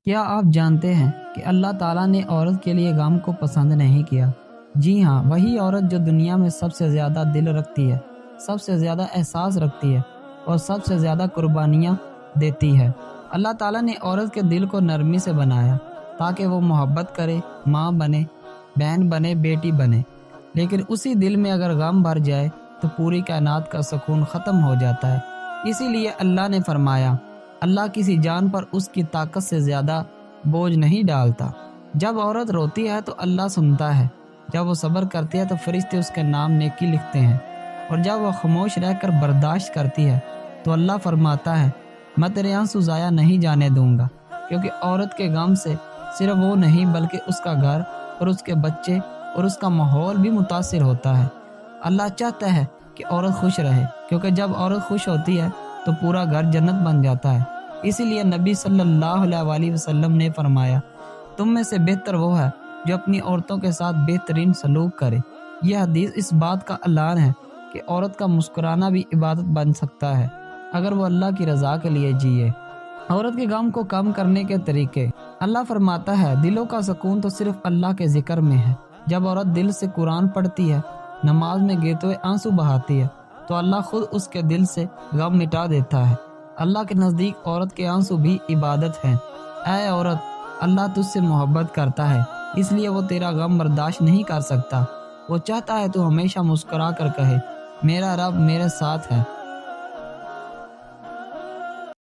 کیا آپ جانتے ہیں کہ اللہ تعالیٰ نے عورت کے لیے غم کو پسند نہیں کیا؟ جی ہاں، وہی عورت جو دنیا میں سب سے زیادہ دل رکھتی ہے، سب سے زیادہ احساس رکھتی ہے اور سب سے زیادہ قربانیاں دیتی ہے۔ اللہ تعالیٰ نے عورت کے دل کو نرمی سے بنایا تاکہ وہ محبت کرے، ماں بنے، بہن بنے، بیٹی بنے۔ لیکن اسی دل میں اگر غم بھر جائے تو پوری کائنات کا سکون ختم ہو جاتا ہے۔ اسی لیے اللہ نے فرمایا، اللہ کسی جان پر اس کی طاقت سے زیادہ بوجھ نہیں ڈالتا۔ جب عورت روتی ہے تو اللہ سنتا ہے، جب وہ صبر کرتی ہے تو فرشتے اس کے نام نیکی لکھتے ہیں، اور جب وہ خاموش رہ کر برداشت کرتی ہے تو اللہ فرماتا ہے، میں تیرے آنسو ضائع نہیں جانے دوں گا، کیونکہ عورت کے غم سے صرف وہ نہیں بلکہ اس کا گھر اور اس کے بچے اور اس کا ماحول بھی متاثر ہوتا ہے۔ اللہ چاہتا ہے کہ عورت خوش رہے، کیونکہ جب عورت خوش ہوتی ہے تو پورا گھر جنت بن جاتا ہے۔ اسی لیے نبی صلی اللہ علیہ وآلہ وسلم نے فرمایا، تم میں سے بہتر وہ ہے جو اپنی عورتوں کے ساتھ بہترین سلوک کرے۔ یہ حدیث اس بات کا اعلان ہے کہ عورت کا مسکرانا بھی عبادت بن سکتا ہے اگر وہ اللہ کی رضا کے لیے جیے۔ عورت کے غم کو کم کرنے کے طریقے۔ اللہ فرماتا ہے، دلوں کا سکون تو صرف اللہ کے ذکر میں ہے۔ جب عورت دل سے قرآن پڑھتی ہے، نماز میں گیتے ہوئے آنسو بہاتی ہے تو اللہ خود اس کے دل سے غم مٹا دیتا ہے۔ اللہ کے نزدیک عورت کے آنسو بھی عبادت ہیں۔ اے عورت، اللہ تجھ سے محبت کرتا ہے، اس لیے وہ تیرا غم برداشت نہیں کر سکتا۔ وہ چاہتا ہے تو ہمیشہ مسکرا کر کہے، میرا رب میرے ساتھ ہے